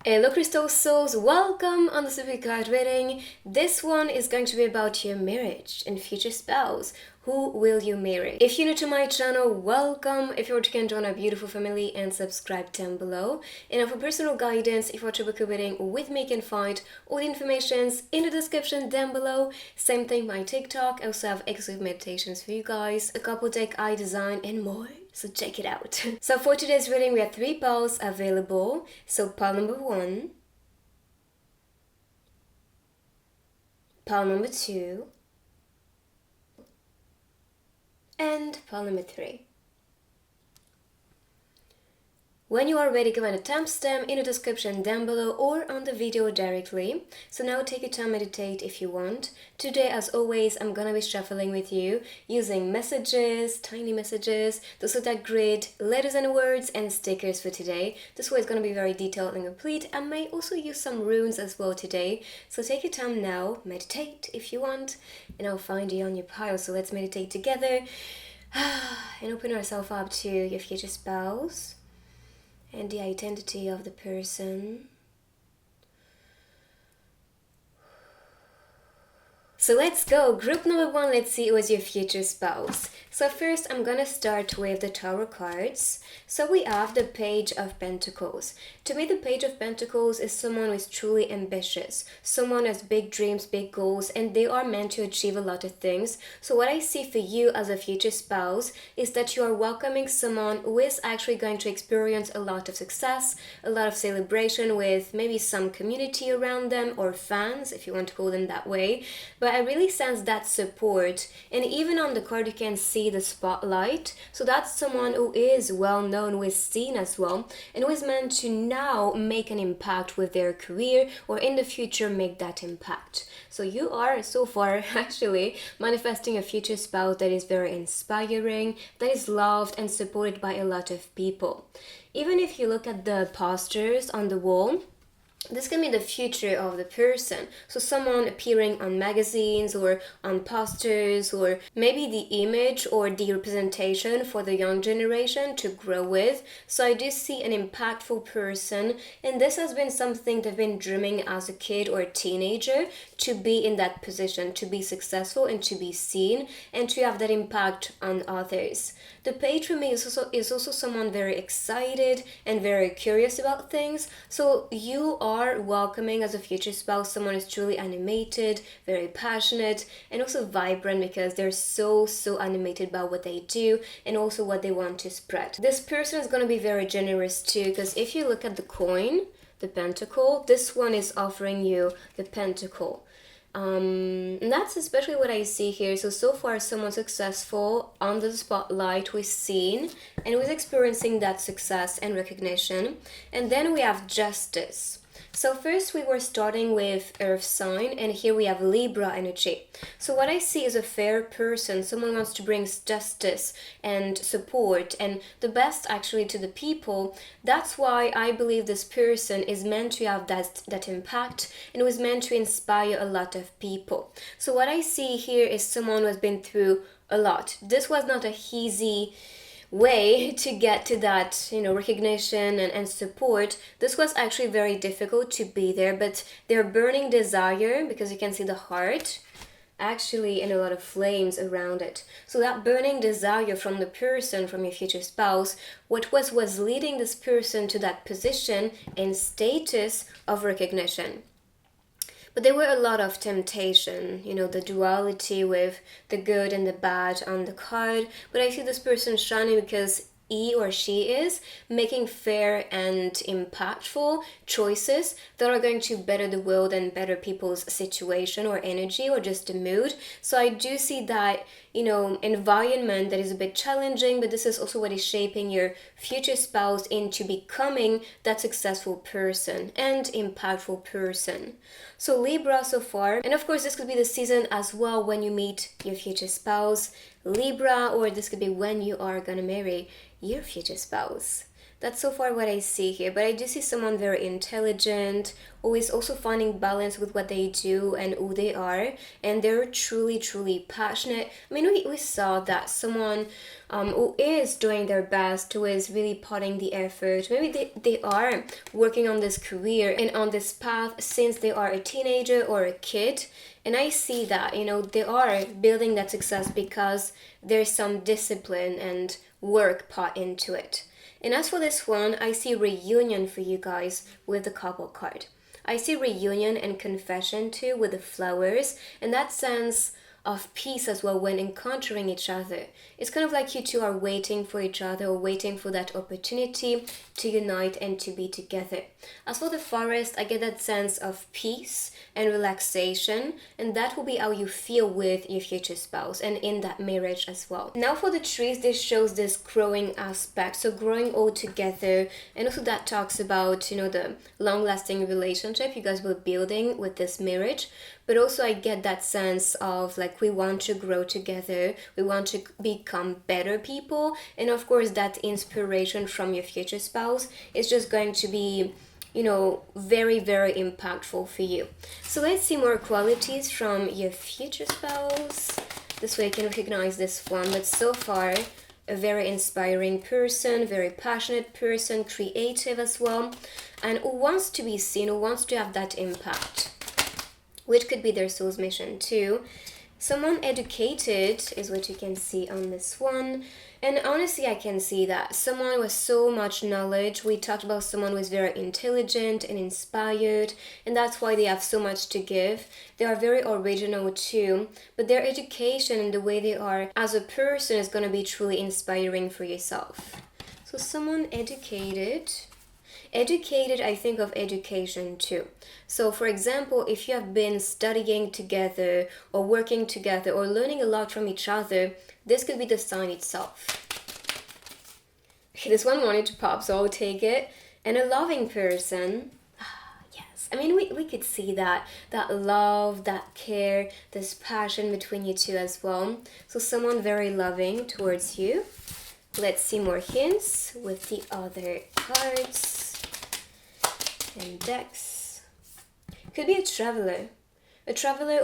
Hello Crystal Souls, welcome on the Super Card reading. This one is going to be about your marriage and future spouse. Who will you marry? If you're new to my channel, welcome. If you can join our beautiful family and subscribe down below. And for personal guidance, if you want to book a reading with me, you can find all the informations in the description down below. Same thing my TikTok. I also have exclusive meditations for you guys, a couple deck I design and more. So check it out. So for today's reading, we have 3 piles available. So pile number 1, pile number 2, and pile number 3. When you are ready, go and timestamp in the description down below or on the video directly. So now take your time, meditate if you want. Today, as always, I'm gonna be shuffling with you using messages, tiny messages, the zodiac grid, letters and words, and stickers for today. This way is gonna be very detailed and complete. I may also use some runes as well today. So take your time now, meditate if you want, and I'll find you on your pile. So let's meditate together and open ourselves up to your future spouse and the identity of the person. So let's go. Group number 1, let's see who is your future spouse. So first I'm gonna start with the tarot cards. So we have the Page of Pentacles. To me, the Page of Pentacles is someone who is truly ambitious. Someone who has big dreams, big goals, and they are meant to achieve a lot of things. So what I see for you as a future spouse is that you are welcoming someone who is actually going to experience a lot of success, a lot of celebration with maybe some community around them or fans, if you want to call them that way. But I really sense that support, and even on the card you can see the spotlight. So that's someone who is well known, who is seen as well, and who is meant to now make an impact with their career or in the future make that impact. So you are so far actually manifesting a future spouse that is very inspiring, that is loved and supported by a lot of people. Even if you look at the posters on the wall, this can be the future of the person. So someone appearing on magazines or on posters, or maybe the image or the representation for the young generation to grow with. So I do see an impactful person, and this has been something they've been dreaming as a kid or a teenager, to be in that position, to be successful and to be seen and to have that impact on others. The page for me is also someone very excited and very curious about things. So you are welcoming as a future spouse someone who's truly animated, very passionate, and also vibrant, because they're so animated by what they do and also what they want to spread. This person is going to be very generous too, because if you look at the coin, the pentacle, this one is offering you the pentacle. And that's especially what I see here. So far someone successful under the spotlight who is seen and who is experiencing that success and recognition. And then we have justice. So first we were starting with Earth sign, and here we have Libra energy. So what I see is a fair person. Someone wants to bring justice and support and the best actually to the people. That's why I believe this person is meant to have that impact and was meant to inspire a lot of people. So what I see here is someone who has been through a lot. This was not a easy way to get to that, recognition and support. This was actually very difficult to be there, but their burning desire, because you can see the heart actually and a lot of flames around it. So that burning desire from the person, from your future spouse, what was leading this person to that position and status of recognition. But there were a lot of temptation, the duality with the good and the bad on the card. But I see this person shining because he or she is making fair and impactful choices that are going to better the world and better people's situation or energy or just the mood. So I do see that, environment that is a bit challenging, but this is also what is shaping your future spouse into becoming that successful person and impactful person. So Libra so far, and of course this could be the season as well when you meet your future spouse, Libra, or this could be when you are gonna marry your future spouse. That's so far what I see here, but I do see someone very intelligent, always also finding balance with what they do and who they are, and they're truly, truly passionate. I mean, we saw that someone who is doing their best, who is really putting the effort. Maybe they are working on this career and on this path since they are a teenager or a kid. And I see that, they are building that success because there's some discipline and work put into it. And as for this one, I see reunion for you guys with the couple card. I see reunion and confession too with the flowers, and that sense of peace as well when encountering each other. It's kind of like you two are waiting for each other or waiting for that opportunity to unite and to be together. As for the forest, I get that sense of peace and relaxation, and that will be how you feel with your future spouse and in that marriage as well. Now for the trees, this shows this growing aspect, so growing all together, and also that talks about the long-lasting relationship you guys were building with this marriage. But also I get that sense of like we want to grow together, we want to become better people, and of course that inspiration from your future spouse is just going to be very, very impactful for you. So let's see more qualities from your future spouse. This way you can recognize this one. But so far, a very inspiring person, very passionate person, creative as well, and who wants to be seen, who wants to have that impact, which could be their soul's mission too. Someone educated is what you can see on this one. And honestly, I can see that someone with so much knowledge. We talked about someone who is very intelligent and inspired, and that's why they have so much to give. They are very original too, but their education and the way they are as a person is going to be truly inspiring for yourself. So someone educated. Educated, I think of education too. So for example, if you have been studying together or working together or learning a lot from each other, this could be the sign itself. Okay, this one wanted to pop, so I'll take it. And a loving person, yes. I mean, we could see that love, that care, this passion between you two as well. So someone very loving towards you. Let's see more hints with the other cards and decks. Could be a traveler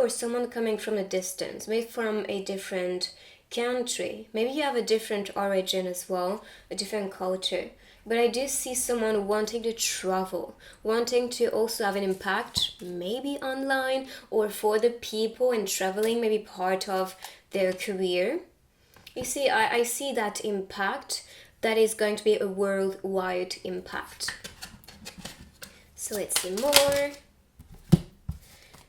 or someone coming from a distance, maybe from a different country. Maybe you have a different origin as well, a different culture. But I do see someone wanting to travel, wanting to also have an impact, maybe online or for the people, and traveling maybe part of their career. You see, I see that impact that is going to be a worldwide impact. So let's see more.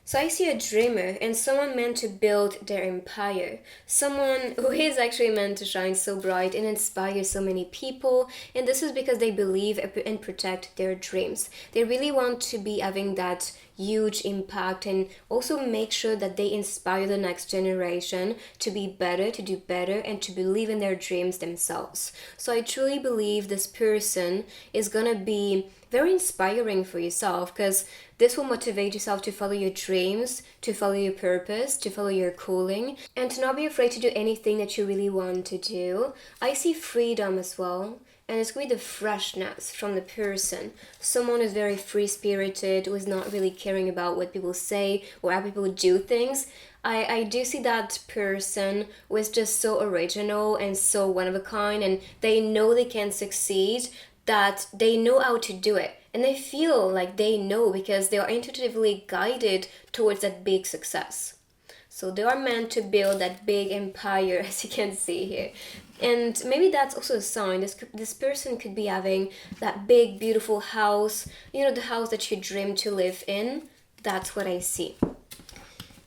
So I see a dreamer and someone meant to build their empire. Someone who is actually meant to shine so bright and inspire so many people. And this is because they believe and protect their dreams. They really want to be having that huge impact and also make sure that they inspire the next generation to be better, to do better, and to believe in their dreams themselves. So I truly believe this person is gonna be very inspiring for yourself, because this will motivate yourself to follow your dreams, to follow your purpose, to follow your calling, and to not be afraid to do anything that you really want to do. I see freedom as well, and it's going to be the freshness from the person. Someone who's very free-spirited, who is not really caring about what people say or how people do things. I do see that person who is just so original and so one of a kind, and they know they can succeed, that they know how to do it, and they feel like they know because they are intuitively guided towards that big success. So they are meant to build that big empire, as you can see here. And maybe that's also a sign. This person could be having that big, beautiful house, the house that you dream to live in. That's what I see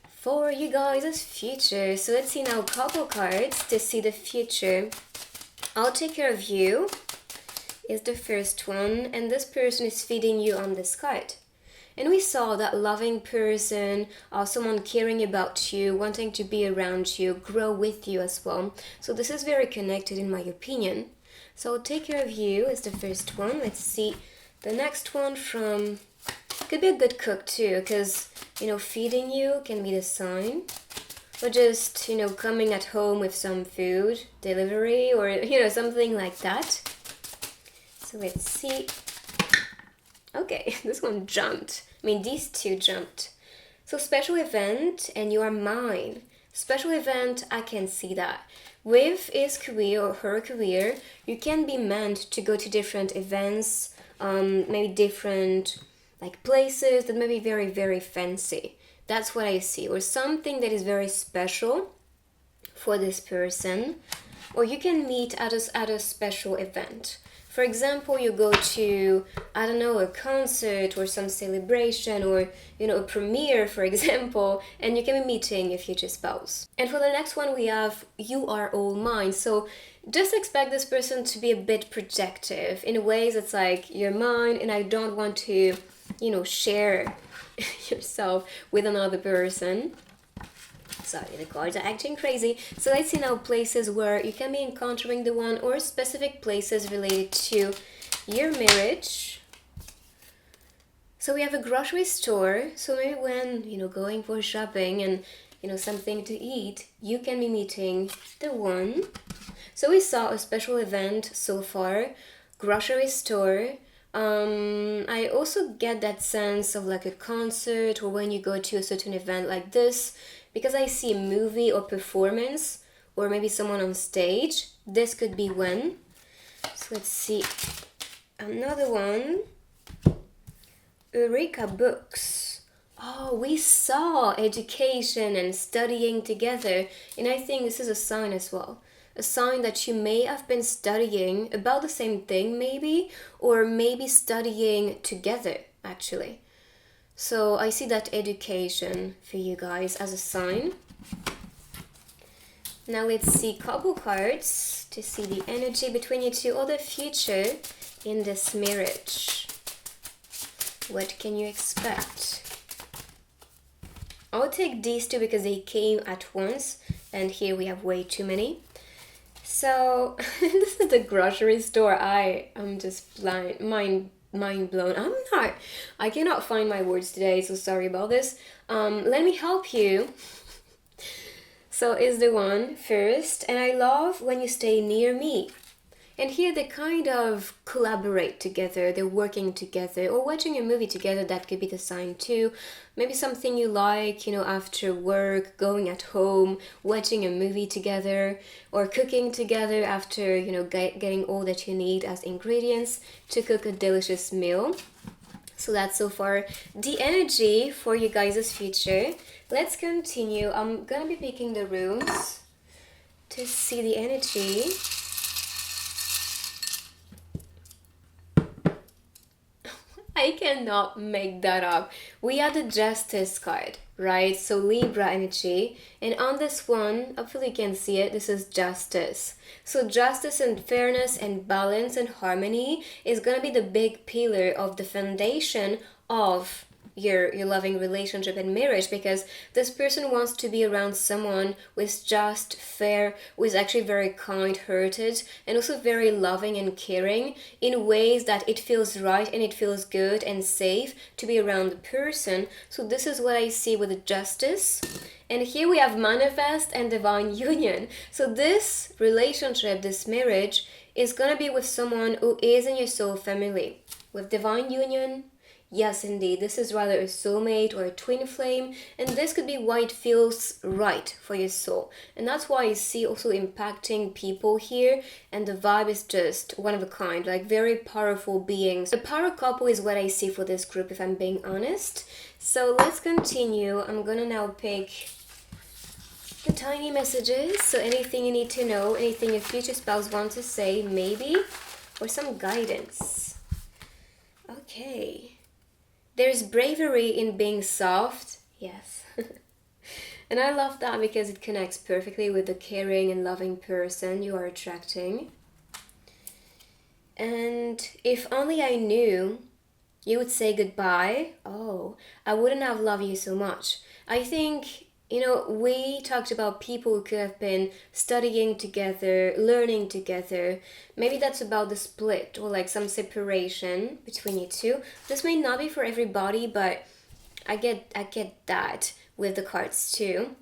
for you guys as future. So let's see now couple cards to see the future. I'll take care of you is the first one, and this person is feeding you on this card. And we saw that loving person, someone caring about you, wanting to be around you, grow with you as well. So this is very connected in my opinion. So I'll take care of you is the first one. Let's see the next one from, could be a good cook too, because, feeding you can be the sign. Or just, coming at home with some food, delivery, or, something like that. So let's see. Okay, this one jumped. I mean, these two jumped. So special event, and you are mine. Special event, I can see that. With his career or her career, you can be meant to go to different events, maybe different like places that may be very, very fancy. That's what I see. Or something that is very special for this person. Or you can meet at a special event. For example, you go to, I don't know, a concert or some celebration or, a premiere, for example, and you can be meeting your future spouse. And for the next one, we have you are all mine. So just expect this person to be a bit projective in ways it's like you're mine and I don't want to, share yourself with another person. Sorry, the cards are acting crazy. So let's see now places where you can be encountering the one or specific places related to your marriage. So we have a grocery store. So maybe when, going for shopping and, something to eat, you can be meeting the one. So we saw a special event so far, grocery store. I also get that sense of like a concert or when you go to a certain event like this, because I see a movie or performance or maybe someone on stage. This could be when. So let's see. Another one. Eureka books. Oh, we saw education and studying together. And I think this is a sign as well. A sign that you may have been studying about the same thing maybe, or maybe studying together actually. So I see that education for you guys as a sign. Now let's see couple cards to see the energy between you two or the future in this marriage. What can you expect? I'll take these two because they came at once and here we have way too many. So this is the grocery store. I am just mind blown. I cannot find my words today, so sorry about this. Let me help you. So is the one first, and I love when you stay near me. And here they kind of collaborate together, they're working together, or watching a movie together, that could be the sign too. Maybe something you like, after work, going at home, watching a movie together, or cooking together after, getting all that you need as ingredients to cook a delicious meal. So that's so far the energy for you guys' future. Let's continue. I'm gonna be picking the runes to see the energy. I cannot make that up. We are the Justice card, right? So Libra energy. And on this one, hopefully you can see it, this is Justice. So justice and fairness and balance and harmony is going to be the big pillar of the foundation of your loving relationship and marriage, because this person wants to be around someone who is just, fair, who is actually very kind-hearted and also very loving and caring in ways that it feels right and it feels good and safe to be around the person. So this is what I see with the Justice. And here we have manifest and divine union. So this relationship, this marriage, is going to be with someone who is in your soul family. With divine union, yes, indeed, this is rather a soulmate or a twin flame, and this could be why it feels right for your soul. And that's why I see also impacting people here, and the vibe is just one of a kind, like very powerful beings. A power couple is what I see for this group, if I'm being honest. So let's continue. I'm gonna now pick the tiny messages, so anything you need to know, anything your future spouse wants to say, maybe, or some guidance. Okay. There's bravery in being soft, yes. And I love that because it connects perfectly with the caring and loving person you are attracting. And if only I knew you would say goodbye, oh, I wouldn't have loved you so much. I think, we talked about people who could have been studying together, learning together. Maybe that's about the split or like some separation between you two. This may not be for everybody, but I get that with the cards too.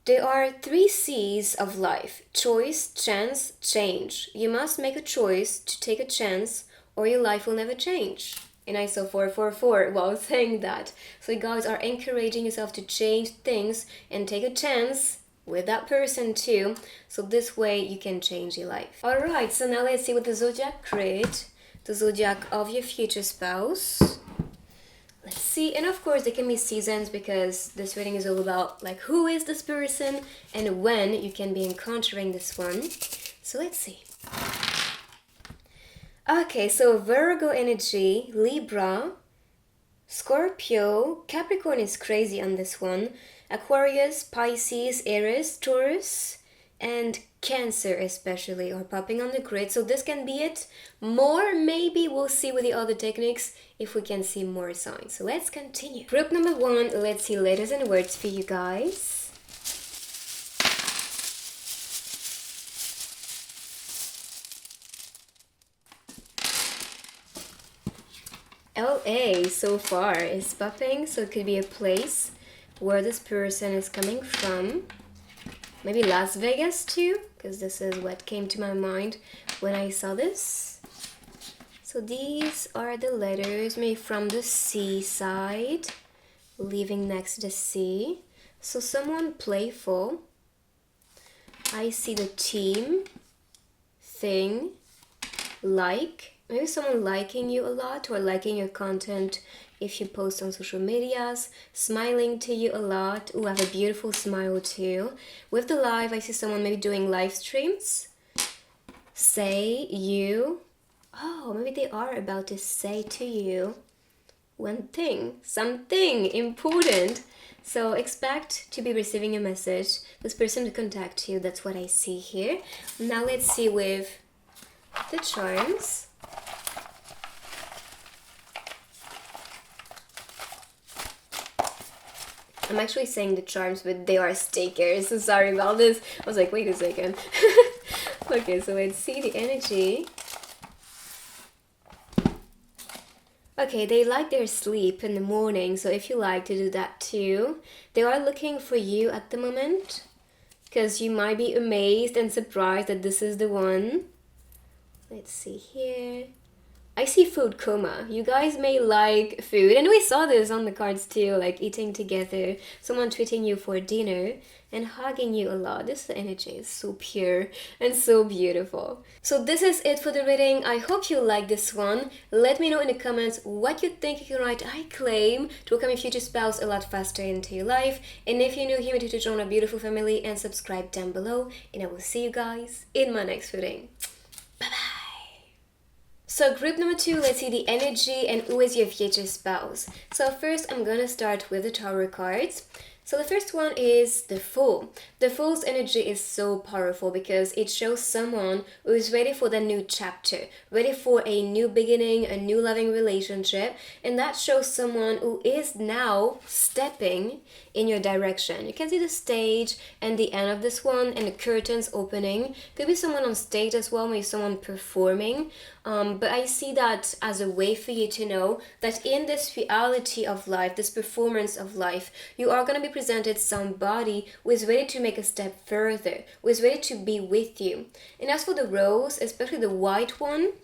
There are 3 C's of life: choice, chance, change. You must make a choice to take a chance or your life will never change. And I saw 444 while saying that. So you guys are encouraging yourself to change things and take a chance with that person too. So this way you can change your life. Alright, so now let's see what the zodiac create. The zodiac of your future spouse. Let's see. And of course there can be seasons, because this reading is all about like who is this person and when you can be encountering this one. So let's see. Okay, so Virgo energy, Libra, Scorpio, Capricorn is crazy on this one, Aquarius, Pisces, Aries, Taurus, and Cancer especially are popping on the grid. So this can be it. More maybe we'll see with the other techniques if we can see more signs. So let's continue. Group number 1, let's see letters and words for you guys. LA so far is popping, so it could be a place where this person is coming from. Maybe Las Vegas too, because this is what came to my mind when I saw this. So these are the letters, maybe from the seaside, living next to the sea. So someone playful. I see the team, thing, like. Maybe someone liking you a lot or liking your content if you post on social medias, smiling to you a lot. Ooh, I have a beautiful smile too. With the live, I see someone maybe doing live streams. Say, you. Oh, maybe they are about to say to you one thing, something important. So expect to be receiving a message, this person to contact you. That's what I see here. Now let's see with the charms. I'm actually saying the charms, but they are stickers, so sorry about this. I was like, wait a second. Okay, so let's see the energy. Okay, they like their sleep in the morning, so if you like to do that too. They are looking for you at the moment, because you might be amazed and surprised that this is the one. Let's see here. I see food coma. You guys may like food, and we saw this on the cards too, like eating together, someone treating you for dinner and hugging you a lot. This energy is so pure and so beautiful. So this is it for the reading. I hope you like this one. Let me know in the comments what you think. You can write I claim to welcome your future spouse a lot faster into your life. And if you're new here, to join our beautiful family and subscribe down below. And I will see you guys in my next reading. Bye bye. So group number 2, let's see the energy and who is your future spouse. So first I'm gonna start with the tarot cards. So the first one is the Fool. The Fool's energy is so powerful because it shows someone who is ready for the new chapter, ready for a new beginning, a new loving relationship, and that shows someone who is now stepping in your direction. You can see the stage and the end of this one and the curtains opening. Could be someone on stage as well, maybe someone performing. But I see that as a way for you to know that in this reality of life, this performance of life, you are going to be presented somebody who is ready to make a step further, who is ready to be with you. And as for the rose, especially the white one,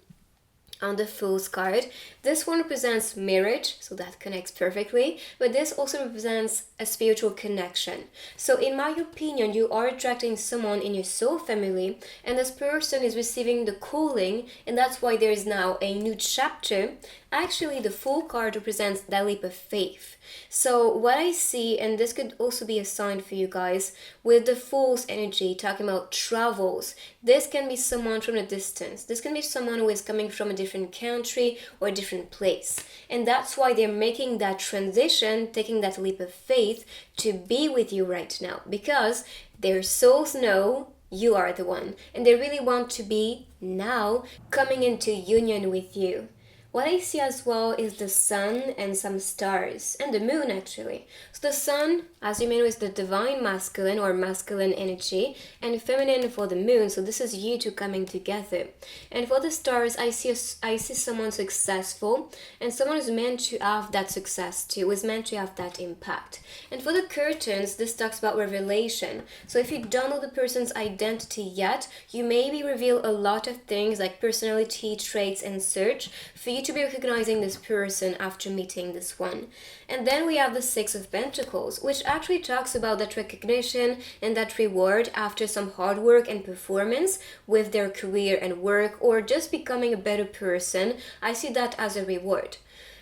on the Fool's card, this one represents marriage, so that connects perfectly, but this also represents a spiritual connection. So in my opinion, you are attracting someone in your soul family, and this person is receiving the calling, and that's why there is now a new chapter. Actually, the Fool card represents that leap of faith. So what I see, and this could also be a sign for you guys, with the Fool's energy, talking about travels, this can be someone from a distance. This can be someone who is coming from a different country or a different place. And that's why they're making that transition, taking that leap of faith to be with you right now. Because their souls know you are the one. And they really want to be now coming into union with you. What I see as well is the sun and some stars, and the moon actually. So the sun, as you may know, is the divine masculine or masculine energy, and feminine for the moon. So this is you two coming together. And for the stars, I see someone successful, and someone who's meant to have that success too, is meant to have that impact. And for the curtains, this talks about revelation. So if you don't know the person's identity yet, you maybe reveal a lot of things like personality traits and such for you to be recognizing this person after meeting this one. And then we have the Six of Pentacles, which actually talks about that recognition and that reward after some hard work and performance with their career and work, or just becoming a better person. I see that as a reward.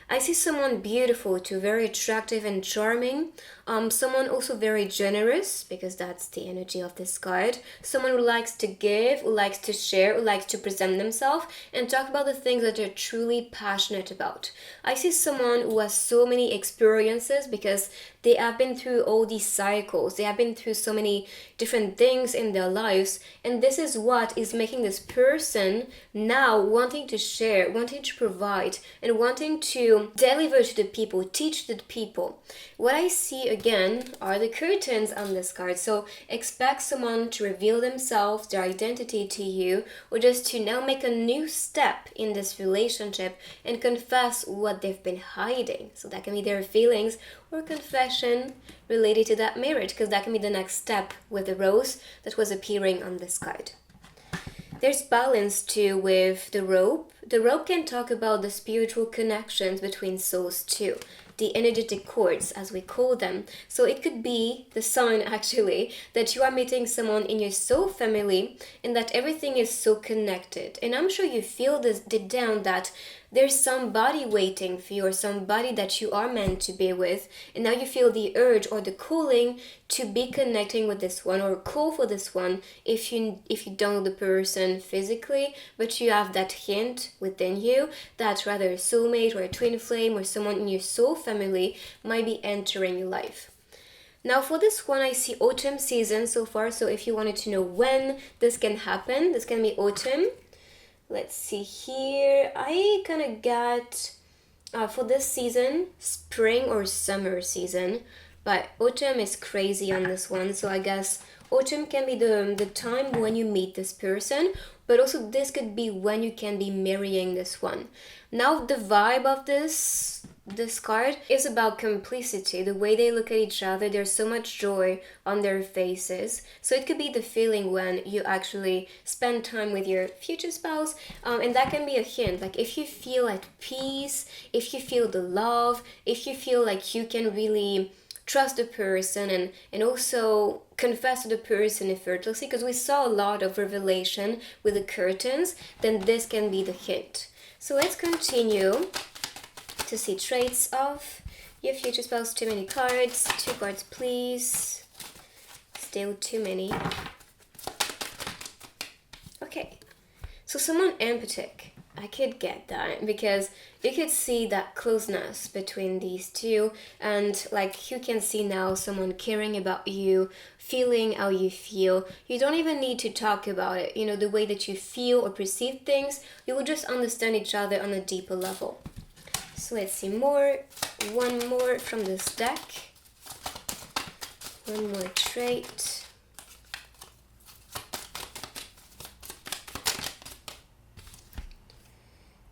I see someone beautiful too, very attractive and charming. Someone also very generous, because that's the energy of this card. Someone who likes to give, who likes to share, who likes to present themselves and talk about the things that they're truly passionate about. I see someone who has so many experiences because they have been through all these cycles. They have been through so many different things in their lives. And this is what is making this person now wanting to share, wanting to provide, and wanting to deliver to the people, teach to the people. What I see again are the curtains on this card. So expect someone to reveal themselves, their identity to you, or just to now make a new step in this relationship and confess what they've been hiding. So that can be their feelings or confession related to that marriage, because that can be the next step with the rose that was appearing on this card. There's balance too with the rope. The rope can talk about the spiritual connections between souls too, the energetic cords as we call them. So it could be the sign actually that you are meeting someone in your soul family and that everything is so connected. And I'm sure you feel this deep down that there's somebody waiting for you or somebody that you are meant to be with, and now you feel the urge or the calling to be connecting with this one or call for this one if you don't know the person physically, but you have that hint within you that rather a soulmate or a twin flame or someone in your soul family might be entering your life. Now for this one, I see autumn season so far. So if you wanted to know when this can happen, this can be autumn. Let's see here. I kind of got, for this season, spring or summer season. But autumn is crazy on this one. So I guess autumn can be the time when you meet this person. But also this could be when you can be marrying this one. Now the vibe of this card is about complicity, the way they look at each other. There's so much joy on their faces. So it could be the feeling when you actually spend time with your future spouse, and that can be a hint. Like if you feel at peace, if you feel the love, if you feel like you can really trust the person and also confess to the person effortlessly, because we saw a lot of revelation with the curtains, then this can be the hint. So let's continue to see traits of your future spouse. Too many cards. 2 cards, please. Still too many. Okay. So someone empathic. I could get that because you could see that closeness between these two, and like you can see now someone caring about you, feeling how you feel. You don't even need to talk about it. You know, the way that you feel or perceive things, you will just understand each other on a deeper level. So let's see more. One more from this deck. One more trait.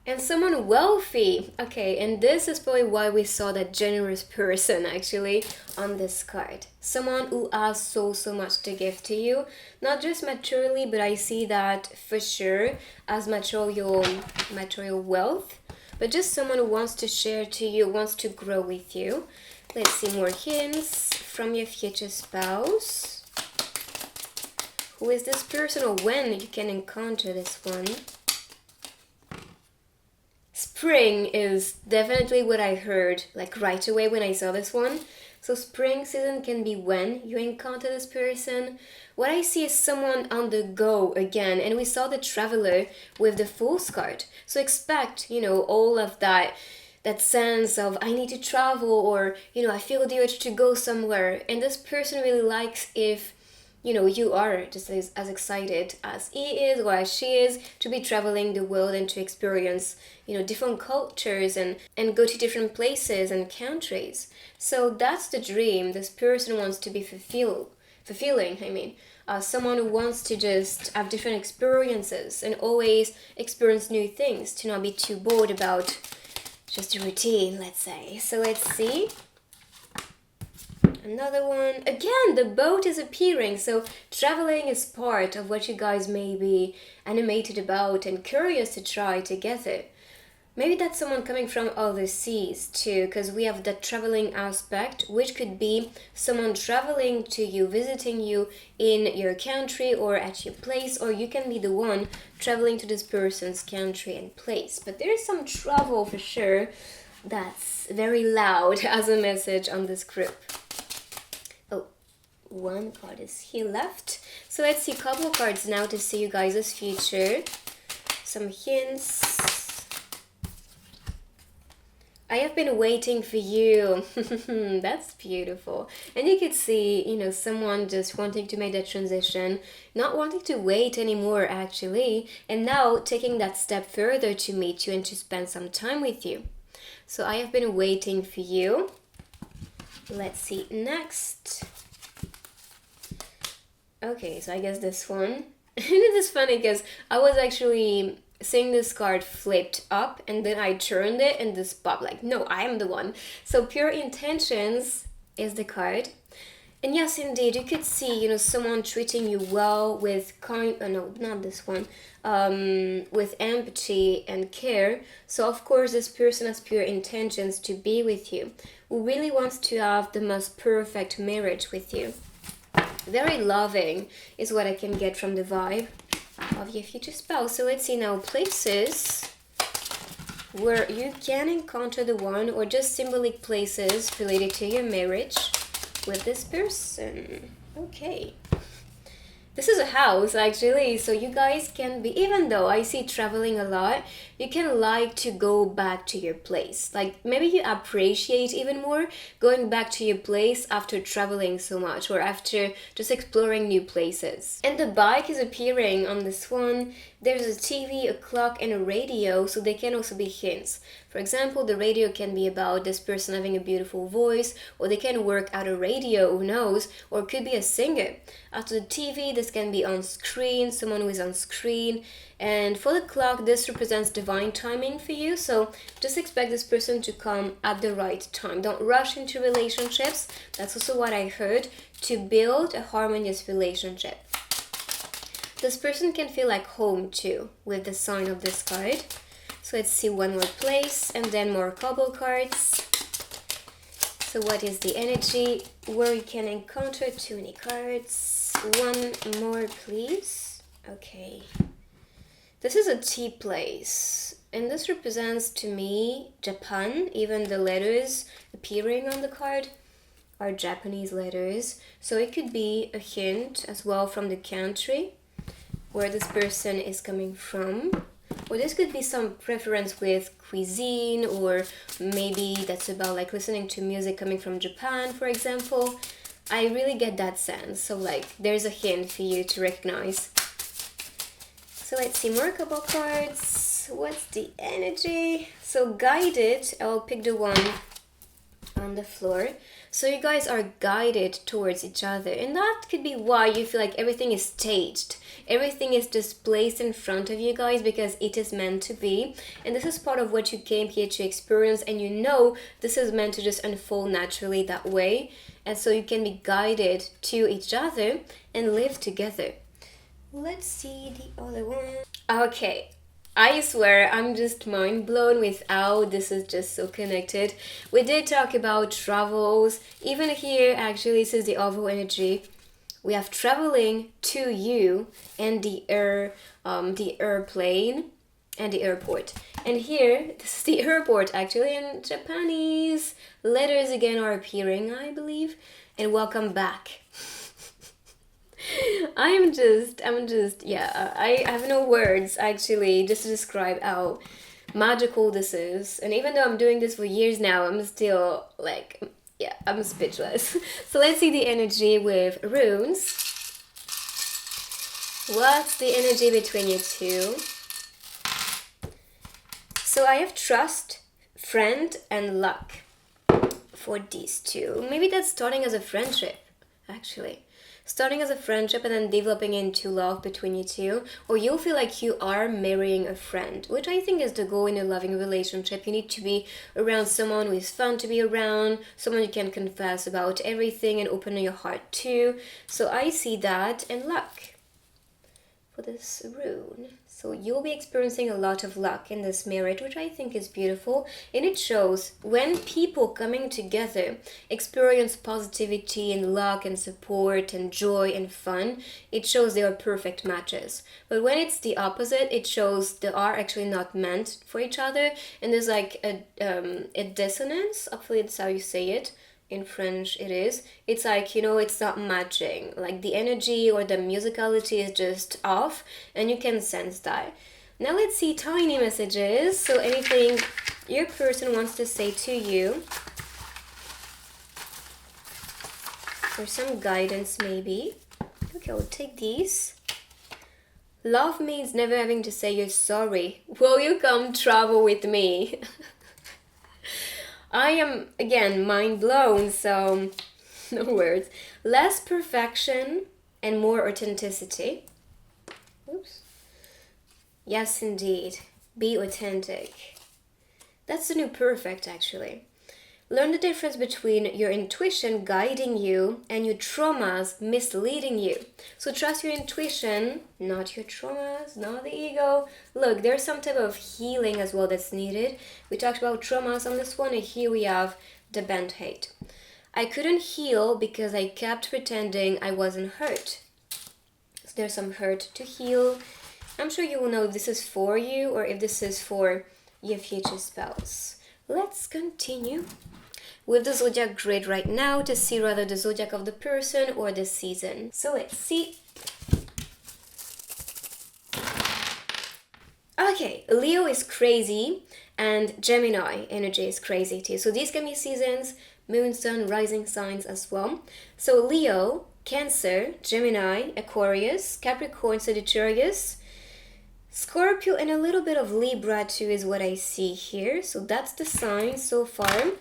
And someone wealthy. Okay, and this is probably why we saw that generous person actually on this card. Someone who has so much to give to you. Not just materially, but I see that for sure as material wealth. But just someone who wants to share to you, wants to grow with you. Let's see more hints from your future spouse. Who is this person or when you can encounter this one? Spring is definitely what I heard like right away when I saw this one. So spring season can be when you encounter this person. What I see is someone on the go again, and we saw the traveler with the Fool's card. So expect, you know, all of that sense of I need to travel, or, you know, I feel the urge to go somewhere. And this person really likes if you are just as excited as he is or as she is to be traveling the world and to experience, different cultures and go to different places and countries. So that's the dream this person wants to be fulfilling, I mean. Someone who wants to just have different experiences and always experience new things, to not be too bored about just a routine, let's say. So let's see. Another one. Again, the boat is appearing. So traveling is part of what you guys may be animated about and curious to try together. Maybe that's someone coming from other seas too, because we have that traveling aspect, which could be someone traveling to you, visiting you in your country or at your place, or you can be the one traveling to this person's country and place. But there's some travel for sure that's very loud as a message on this group. Oh, one card is here left. So let's see a couple cards now to see you guys' future. Some hints. I have been waiting for you. That's beautiful. And you could see, someone just wanting to make that transition, not wanting to wait anymore actually, and now taking that step further to meet you and to spend some time with you. So I have been waiting for you. Let's see next. Okay, so I guess this one. And it is funny because I was actually seeing this card flipped up and then I turned it and this popped like, no, I am the one. So pure intentions is the card. And yes, indeed, you could see, someone treating you well with no, not this one, with empathy and care. So of course, this person has pure intentions to be with you, who really wants to have the most perfect marriage with you. Very loving is what I can get from the vibe of your future spouse. So let's see now places where you can encounter the one, or just symbolic places related to your marriage with this person. Okay. This is a house actually, so you guys can be, even though I see traveling a lot, you can like to go back to your place. Like maybe you appreciate even more going back to your place after traveling so much or after just exploring new places. And the bike is appearing on this one. There's a TV, a clock, and a radio, so they can also be hints. For example, the radio can be about this person having a beautiful voice, or they can work at a radio, who knows, or it could be a singer. After the TV, this can be on screen, someone who is on screen. And for the clock, this represents divine timing for you, so just expect this person to come at the right time. Don't rush into relationships. That's also what I heard, to build a harmonious relationship. This person can feel like home too with the sign of this card. So let's see one more place and then more couple cards. So what is the energy where you can encounter too many cards? One more, please. Okay. This is a tea place. And this represents to me Japan. Even the letters appearing on the card are Japanese letters. So it could be a hint as well from the country where this person is coming from. Or this could be some preference with cuisine, or maybe that's about like listening to music coming from Japan, for example. I really get that sense. So like there's a hint for you to recognize. So let's see more couple cards. What's the energy? So guided, I'll pick the one on the floor. So you guys are guided towards each other, and that could be why you feel like everything is staged. Everything is just placed in front of you guys because it is meant to be, and this is part of what you came here to experience, and this is meant to just unfold naturally that way, and so you can be guided to each other and live together. Let's see the other one. Okay, I swear I'm just mind blown with how this is just so connected. We did talk about travels. Even here, actually, this is the overall energy. We have traveling to you and the airplane and the airport. And here, this is the airport actually, and Japanese letters again are appearing, I believe. And welcome back. I have no words actually just to describe how magical this is. And even though I'm doing this for years now, I'm still like, I'm speechless. So let's see the energy with runes. What's the energy between you two? So I have trust, friend, and luck for these two. Maybe that's starting as a friendship, actually. Starting as a friendship and then developing into love between you two. Or you'll feel like you are marrying a friend, which I think is the goal in a loving relationship. You need to be around someone who is fun to be around, someone you can confess about everything and open your heart to. So I see that, and luck for this rune. So you'll be experiencing a lot of luck in this marriage, which I think is beautiful. And it shows when people coming together experience positivity and luck and support and joy and fun, it shows they are perfect matches. But when it's the opposite, it shows they are actually not meant for each other. And there's like a dissonance, hopefully that's how you say it. In French it is. It's like, it's not matching. Like the energy or the musicality is just off and you can sense that. Now let's see tiny messages. So anything your person wants to say to you. Or some guidance maybe. Okay, I'll take these. Love means never having to say you're sorry. Will you come travel with me? I am, again, mind blown, so no words. Less perfection and more authenticity. Oops. Yes, indeed. Be authentic. That's the new perfect, actually. Learn the difference between your intuition guiding you and your traumas misleading you. So trust your intuition, not your traumas, not the ego. Look, there's some type of healing as well that's needed. We talked about traumas on this one, and here we have the bent hate. I couldn't heal because I kept pretending I wasn't hurt. So there's some hurt to heal. I'm sure you will know if this is for you or if this is for your future spouse. Let's continue with the zodiac grid right now to see rather the zodiac of the person or the season. So let's see. Okay, Leo is crazy and Gemini energy is crazy too. So these can be seasons, moon, sun, rising signs as well. So Leo, Cancer, Gemini, Aquarius, Capricorn, Sagittarius, Scorpio, and a little bit of Libra too is what I see here. So that's the sign so far.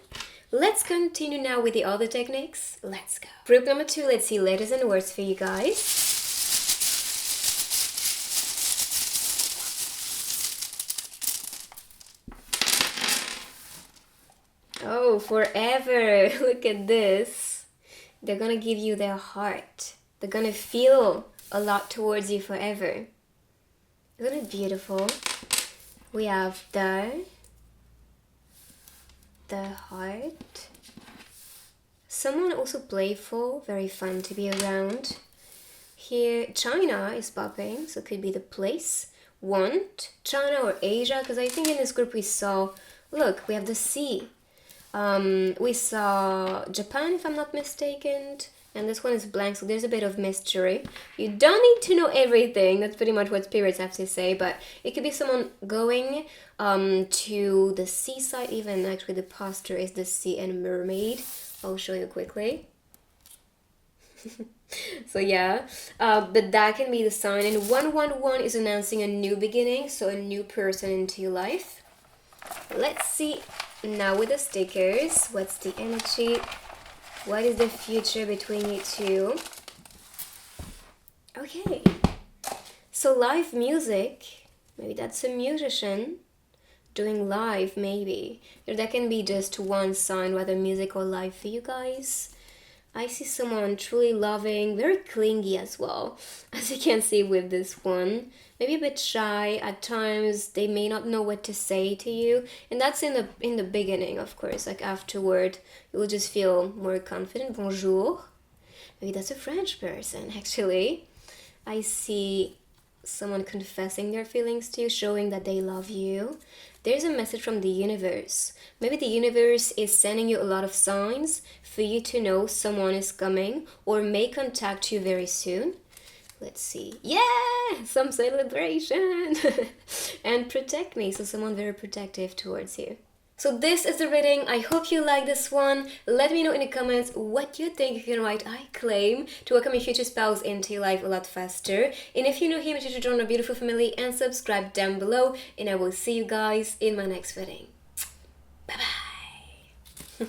Let's continue now with the other techniques. Let's go. Group number 2, let's see letters and words for you guys. Oh, forever. Look at this. They're gonna give you their heart. They're gonna feel a lot towards you forever. Isn't it beautiful? We have the heart. Someone also playful, very fun to be around. Here, China is popping, so it could be the place. Want, China or Asia, because I think in this group we saw, look, we have the sea. We saw Japan, if I'm not mistaken, and this one is blank, so there's a bit of mystery. You don't need to know everything, that's pretty much what spirits have to say, but it could be someone going to the seaside, even actually the posture is the sea and mermaid. I'll show you quickly. So yeah, but that can be the sign, and 111 is announcing a new beginning, so a new person into your life. Let's see now with the stickers, what's the energy? What is the future between you two? Okay, so live music, maybe that's a musician doing live, maybe. Or that can be just one sign, whether music or live for you guys. I see someone truly loving, very clingy as well, as you can see with this one. Maybe a bit shy at times. They may not know what to say to you, and that's in the beginning, of course. Like afterward, you will just feel more confident. Bonjour. Maybe that's a French person, actually. I see someone confessing their feelings to you, showing that they love you. There's a message from the universe. Maybe the universe is sending you a lot of signs for you to know someone is coming or may contact you very soon. Let's see. Yeah! Some celebration! And protect me. So someone very protective towards you. So this is the reading. I hope you like this one. Let me know in the comments what you think. If you're right, I claim to welcome your future spouse into your life a lot faster. And if you're new here, make sure to join our beautiful family and subscribe down below. And I will see you guys in my next reading. Bye-bye.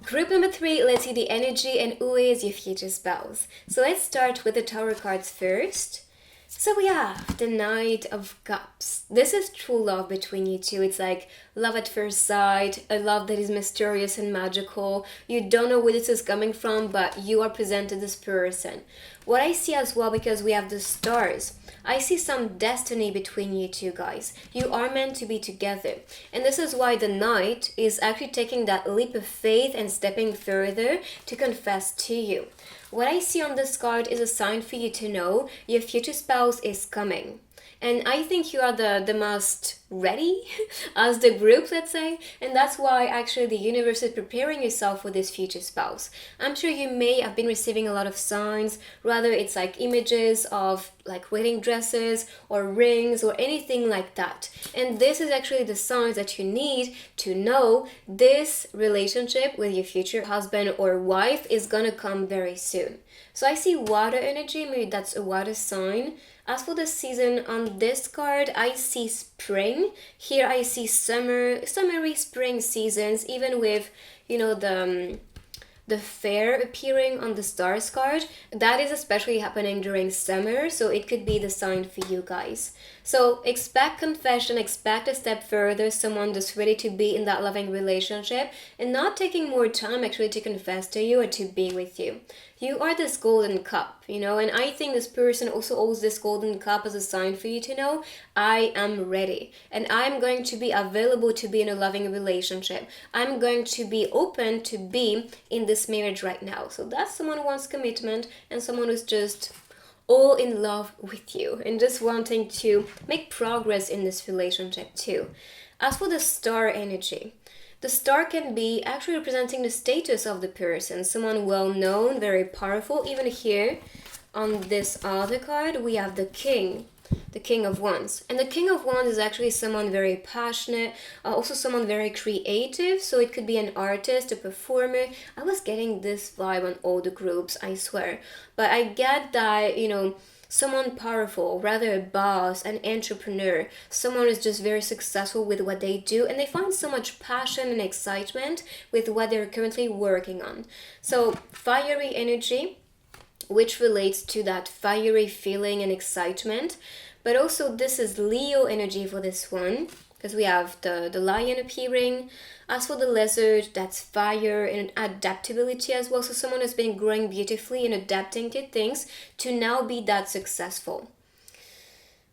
Group number 3, let's see the energy and who is your future spouse. So let's start with the tarot cards first. So we have the Knight of Cups. This is true love between you two. It's like love at first sight, a love that is mysterious and magical. You don't know where this is coming from, but you are presented this person. What I see as well, because we have the stars, I see some destiny between you two guys. You are meant to be together. And this is why the Knight is actually taking that leap of faith and stepping further to confess to you. What I see on this card is a sign for you to know your future spouse is coming. And I think you are the most ready as the group, let's say. And that's why actually the universe is preparing yourself for this future spouse. I'm sure you may have been receiving a lot of signs, rather it's like images of like wedding dresses or rings or anything like that. And this is actually the signs that you need to know this relationship with your future husband or wife is gonna come very soon. So I see water energy, maybe that's a water sign. As for the season on this card, I see spring. Here I see summery spring seasons, even with, you know, the fair appearing on the stars card. That is especially happening during summer, so it could be the sign for you guys. So expect confession, expect a step further, someone that's ready to be in that loving relationship and not taking more time actually to confess to you or to be with you. You are this golden cup, you know, and I think this person also holds this golden cup as a sign for you to know, I am ready and I'm going to be available to be in a loving relationship. I'm going to be open to be in this marriage right now. So that's someone who wants commitment and someone who's just all in love with you and just wanting to make progress in this relationship too. As for the star energy, the star can be actually representing the status of the person, someone well known, very powerful. Even here on this other card, we have the King of Wands. And the King of Wands is actually someone very passionate, also someone very creative. So it could be an artist, a performer. I was getting this vibe on all the groups, I swear. But I get that, you know, someone powerful, rather a boss, an entrepreneur, someone who's just very successful with what they do and they find so much passion and excitement with what they're currently working on. So fiery energy, which relates to that fiery feeling and excitement. But also this is Leo energy for this one, because we have the lion appearing. As for the lizard, that's fire and adaptability as well. So someone has been growing beautifully and adapting to things to now be that successful.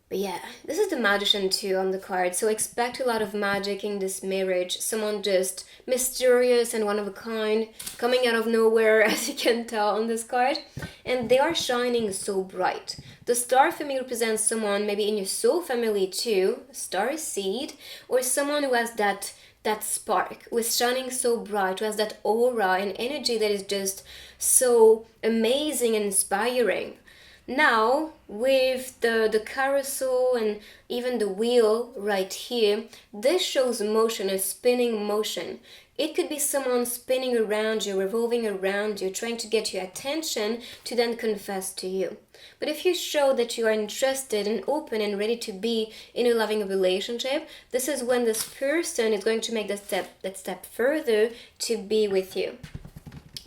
But yeah, this is the magician too on the card. So expect a lot of magic in this marriage. Someone just mysterious and one of a kind, coming out of nowhere, as you can tell on this card. And they are shining so bright. The star for me represents someone maybe in your soul family too, star seed, or someone who has that spark, who is shining so bright, who has that aura and energy that is just so amazing and inspiring. Now, with the carousel and even the wheel right here, this shows motion, a spinning motion. It could be someone spinning around you, revolving around you, trying to get your attention to then confess to you. But if you show that you are interested and open and ready to be in a loving relationship, this is when this person is going to make that step further to be with you.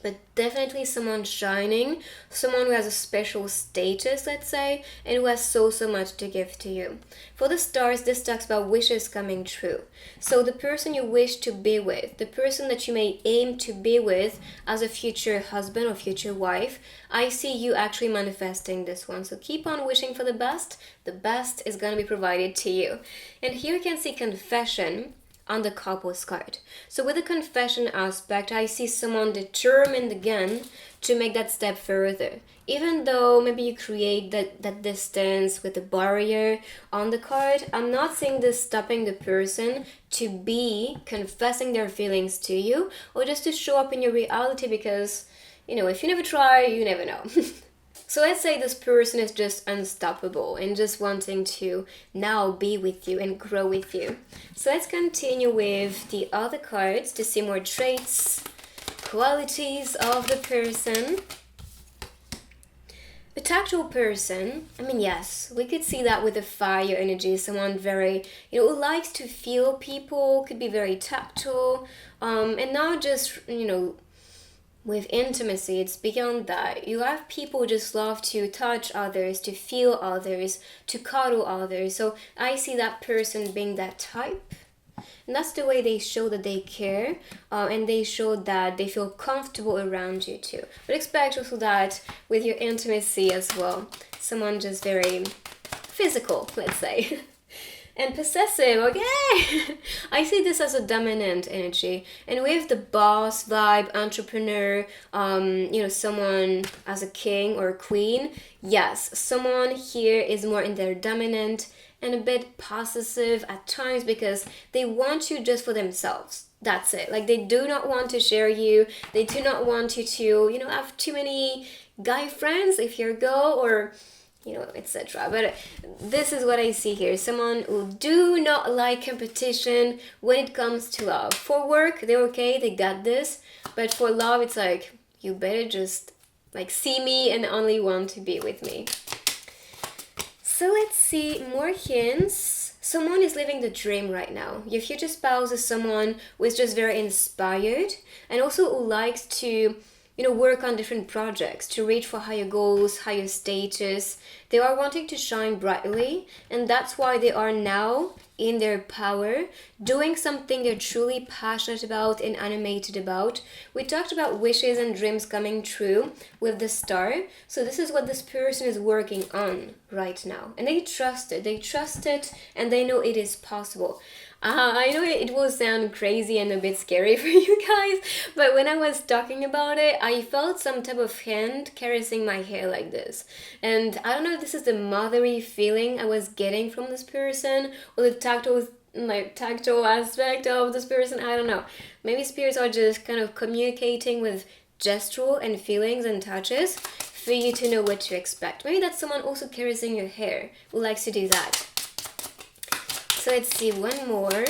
But definitely someone shining, someone who has a special status, let's say, and who has so much to give to you. For the stars, this talks about wishes coming true. So the person you wish to be with, the person that you may aim to be with as a future husband or future wife, I see you actually manifesting this one. So keep on wishing for the best is going to be provided to you. And here you can see confession on the couples card. So with the confession aspect, I see someone determined again to make that step further. Even though maybe you create that distance with the barrier on the card, I'm not seeing this stopping the person to be confessing their feelings to you or just to show up in your reality, because, you know, if you never try, you never know. So let's say this person is just unstoppable and just wanting to now be with you and grow with you. So let's continue with the other cards to see more traits, qualities of the person. A tactile person, I mean, yes, we could see that with the fire energy. Someone very, who likes to feel people, could be very tactile, and not just, with intimacy, it's beyond that. You have people who just love to touch others, to feel others, to cuddle others. So I see that person being that type. And that's the way they show that they care, and they show that they feel comfortable around you too. But expect also that with your intimacy as well. Someone just very physical, let's say. And possessive, okay. I see this as a dominant energy. And with the boss vibe, entrepreneur, someone as a king or a queen, yes, someone here is more in their dominant and a bit possessive at times because they want you just for themselves. That's it. Like, they do not want to share you. They do not want you to, have too many guy friends if you're a girl, or etc. But this is what I see here. Someone who do not like competition when it comes to love. For work, they're okay, they got this. But for love, it's like, you better just see me and only want to be with me. So let's see more hints. Someone is living the dream right now. Your future spouse is someone who is just very inspired and also who likes to work on different projects to reach for higher goals, higher status. They are wanting to shine brightly, and that's why they are now in their power, doing something they're truly passionate about and animated about. We talked about wishes and dreams coming true with the star. So this is what this person is working on right now. And they trust it, and they know it is possible. I know it will sound crazy and a bit scary for you guys, but when I was talking about it, I felt some type of hand caressing my hair like this. And I don't know if this is the mothery feeling I was getting from this person, or the tactile aspect of this person. I don't know. Maybe spirits are just kind of communicating with gestural and feelings and touches for you to know what to expect. Maybe that's someone also caressing your hair who likes to do that. So let's see one more.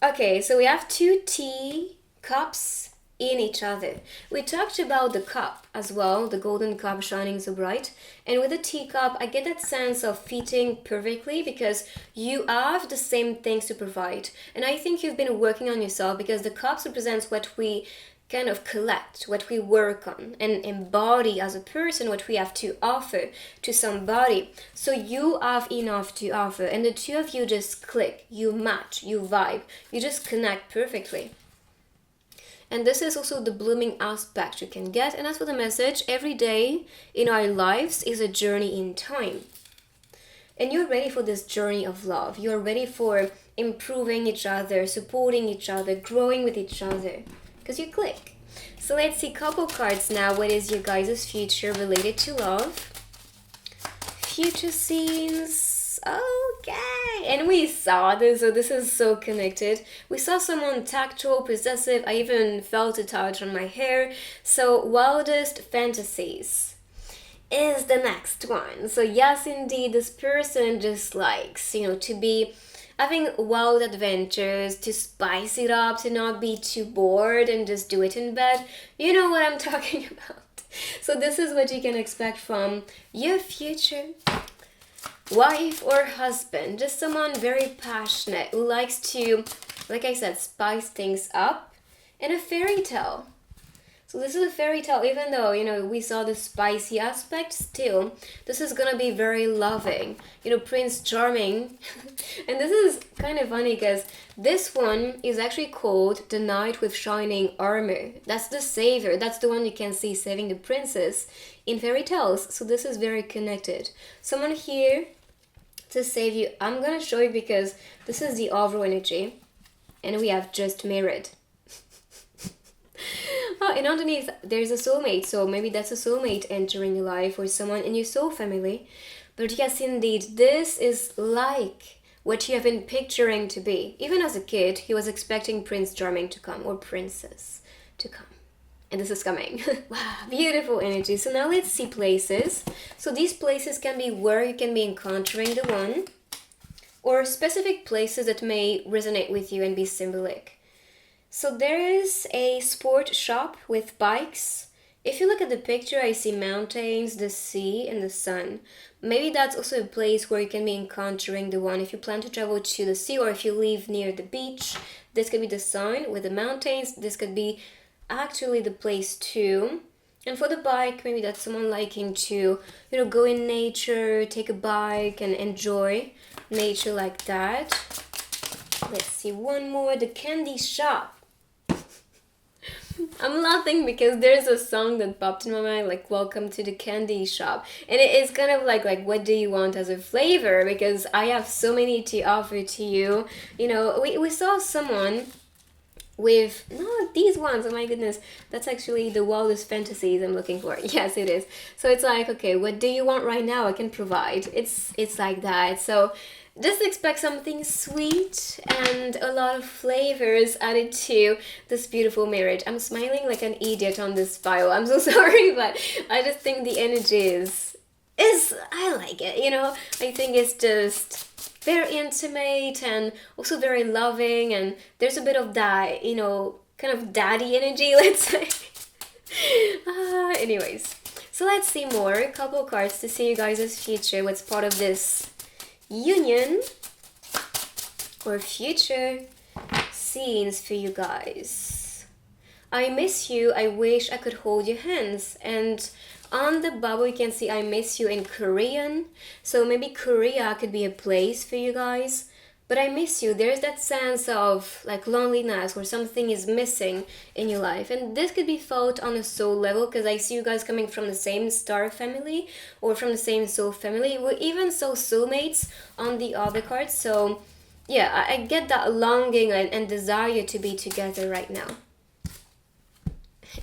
Okay, so we have two tea cups in each other. We talked about the cup as well, the golden cup shining so bright. And with the teacup, I get that sense of fitting perfectly because you have the same things to provide. And I think you've been working on yourself because the cups represents what we kind of collect, what we work on and embody as a person, what we have to offer to somebody. So you have enough to offer, and the two of you just click, you match, you vibe, you just connect perfectly. And this is also the blooming aspect you can get. And as for the message, every day in our lives is a journey in time. And you're ready for this journey of love. You're ready for improving each other, supporting each other, growing with each other. Because you click. So let's see couple cards now. What is your guys' future related to love? Future scenes. Okay. And we saw this, so this is so connected. We saw someone tactile, possessive. I even felt a touch on my hair. So wildest fantasies is the next one. So yes, indeed, this person just likes, to be having wild adventures, to spice it up, to not be too bored and just do it in bed. You know what I'm talking about. So this is what you can expect from your future wife or husband. Just someone very passionate who likes to, like I said, spice things up. And a fairy tale. So this is a fairy tale, even though, we saw the spicy aspect, still, this is gonna be very loving. Prince Charming. And this is kind of funny because this one is actually called the Knight with Shining Armor. That's the savior. That's the one you can see saving the princess in fairy tales. So this is very connected. Someone here to save you. I'm gonna show you because this is the overall energy. And we have just mirrored. And underneath there's a soulmate, so maybe that's a soulmate entering your life or someone in your soul family. But yes, indeed, this is like what you have been picturing to be. Even as a kid, he was expecting Prince Charming to come or princess to come. And this is coming. Wow, beautiful energy. So now let's see places. So these places can be where you can be encountering the one, or specific places that may resonate with you and be symbolic. So there is a sport shop with bikes. If you look at the picture, I see mountains, the sea, and the sun. Maybe that's also a place where you can be encountering the one. If you plan to travel to the sea, or if you live near the beach, this could be the sun with the mountains. This could be actually the place too. And for the bike, maybe that's someone liking to, go in nature, take a bike and enjoy nature like that. Let's see one more, the candy shop. I'm laughing because there's a song that popped in my mind, like "Welcome to the Candy Shop," and it is kind of like what do you want as a flavor? Because I have so many to offer to you. We saw someone with these ones. Oh my goodness, that's actually the wildest fantasies I'm looking for. Yes, it is. So it's like, okay, what do you want right now? I can provide. It's like that. So just expect something sweet and a lot of flavors added to this beautiful marriage. I'm smiling like an idiot on this file. I'm so sorry, but I just think the energy is I like it, I think it's just very intimate and also very loving, and there's a bit of that, kind of daddy energy, let's say. Anyways, so let's see more. A couple cards to see you guys' future, what's part of this union or future scenes for you guys. I miss you. I wish I could hold your hands. And on the bubble you can see I miss you in Korean. So maybe Korea could be a place for you guys. But I miss you. There's that sense of like loneliness or something is missing in your life. And this could be felt on a soul level, because I see you guys coming from the same star family or from the same soul family. We even saw soulmates on the other cards. So yeah, I get that longing and desire to be together right now.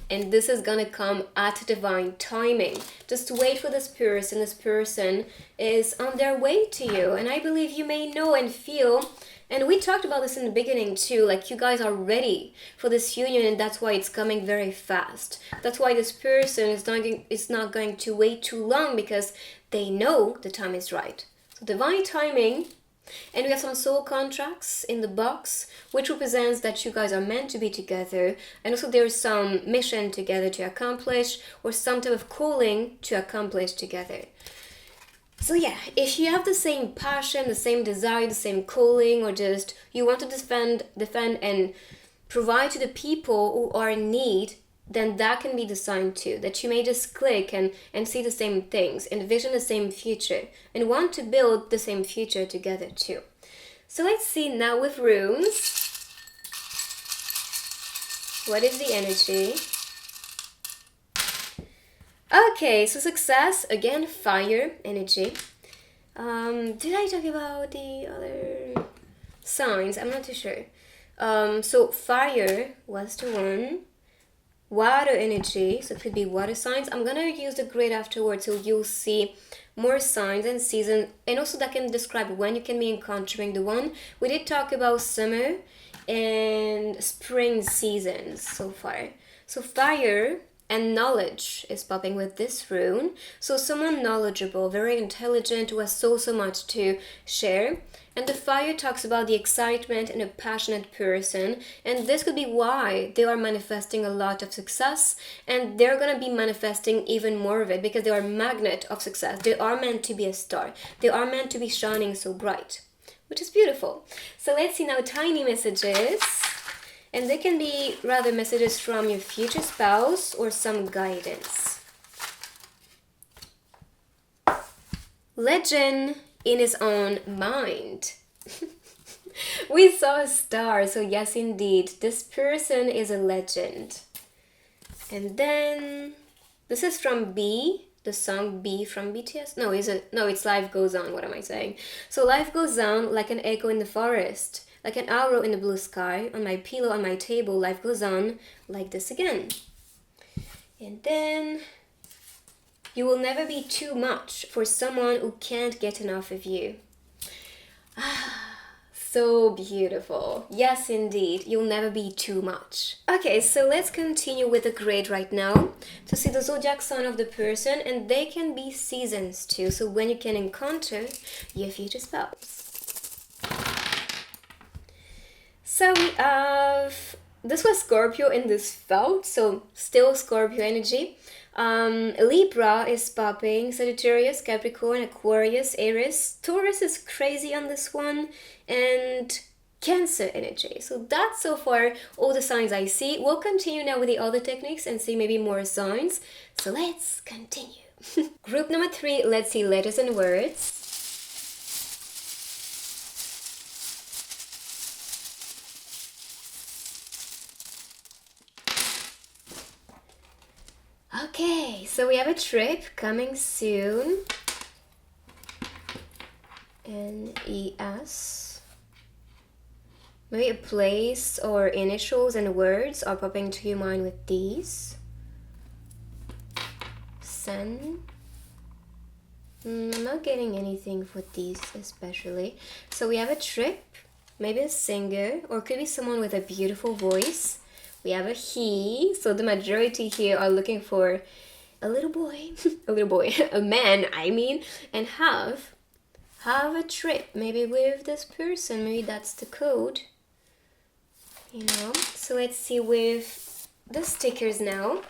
And this is gonna come at divine timing. Just wait for this person. This person is on their way to you. And I believe you may know and feel, and we talked about this in the beginning too, like you guys are ready for this union, and that's why it's coming very fast. That's why this person is not going to wait too long, because they know the time is right. So divine timing. And we have some soul contracts in the box, which represents that you guys are meant to be together. And also there's some mission together to accomplish, or some type of calling to accomplish together. So yeah, if you have the same passion, the same desire, the same calling, or just you want to defend and provide to the people who are in need, then that can be the sign too, that you may just click and see the same things, envision the same future, and want to build the same future together too. So let's see now with runes. What is the energy? Okay, so success, again, fire energy. Did I talk about the other signs? I'm not too sure. So fire was the one. Water energy, so it could be water signs. I'm gonna use the grid afterwards, so you'll see more signs and season, and also that can describe when you can be encountering the one. We did talk about summer and spring seasons so far. So fire and knowledge is popping with this rune. So someone knowledgeable, very intelligent, who has so much to share. And the fire talks about the excitement and a passionate person. And this could be why they are manifesting a lot of success. And they're going to be manifesting even more of it, because they are a magnet of success. They are meant to be a star. They are meant to be shining so bright, which is beautiful. So let's see now tiny messages. And they can be rather messages from your future spouse or some guidance. Legend in his own mind. We saw a star, so yes indeed, this person is a legend. And then this is from B, the song B from BTS. No, it's Life Goes On. What am I saying? So life goes on like an echo in the forest, like an arrow in the blue sky, on my pillow, on my table, life goes on like this again. And then you will never be too much for someone who can't get enough of you. so beautiful. Yes, indeed. You'll never be too much. Okay, so let's continue with the grade right now to see the zodiac sign of the person, and they can be seasons too. So when you can encounter your future spouse. So we have, this was Scorpio and this felt, so still Scorpio energy. Libra is popping, Sagittarius, Capricorn, Aquarius, Aries, Taurus is crazy on this one, and Cancer energy. So that's so far all the signs I see. We'll continue now with the other techniques and see maybe more signs. So let's continue. Group number 3, let's see letters and words. Okay, so we have a trip coming soon. NES. Maybe a place or initials and words are popping to your mind with these. Sen. I'm not getting anything for these especially. So we have a trip, maybe a singer, or could be someone with a beautiful voice. We have a he, so the majority here are looking for a little boy, a man, I mean, and have a trip, maybe with this person, maybe that's the code, you know. So let's see with the stickers now,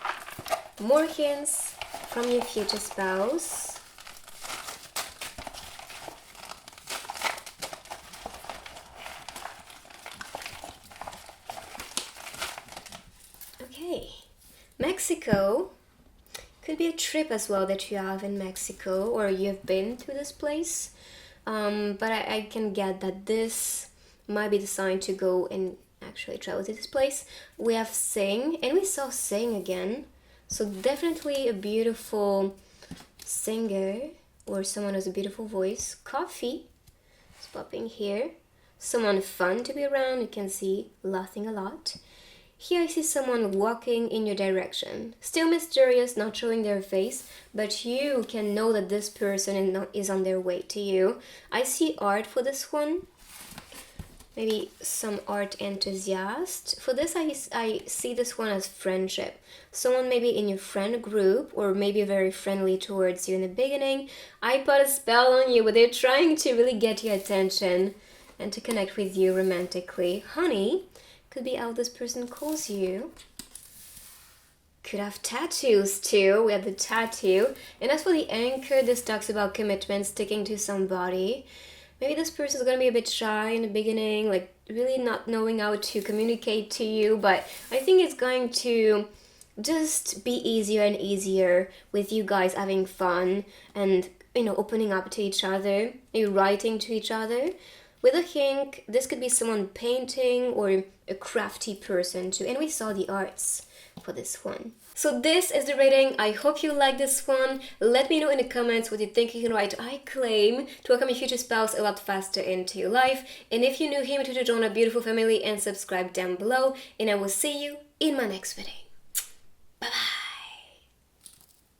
more hints from your future spouse. Okay, Mexico could be a trip as well that you have in Mexico, or you've been to this place. But I can get that this might be the sign to go and actually travel to this place. We have sing, and we saw sing again. So definitely a beautiful singer or someone with a beautiful voice. Coffee is popping here. Someone fun to be around. You can see laughing a lot. Here I see someone walking in your direction. Still mysterious, not showing their face, but you can know that this person is on their way to you. I see art for this one. Maybe some art enthusiast. For this I see this one as friendship. Someone maybe in your friend group, or maybe very friendly towards you in the beginning. I put a spell on you, but they're trying to really get your attention and to connect with you romantically. Honey could be how this person calls you. Could have tattoos too. We have the tattoo. And as for the anchor, this talks about commitment, sticking to somebody. Maybe this person is going to be a bit shy in the beginning, like really not knowing how to communicate to you, but I think it's going to just be easier and easier with you guys having fun and, you know, opening up to each other, maybe writing to each other. With a hink, this could be someone painting or a crafty person too. And we saw the arts for this one. So this is the reading. I hope you like this one. Let me know in the comments what you think. You can write I claim to welcome your future spouse a lot faster into your life. And if you're new here, to join a beautiful family and subscribe down below. And I will see you in my next reading.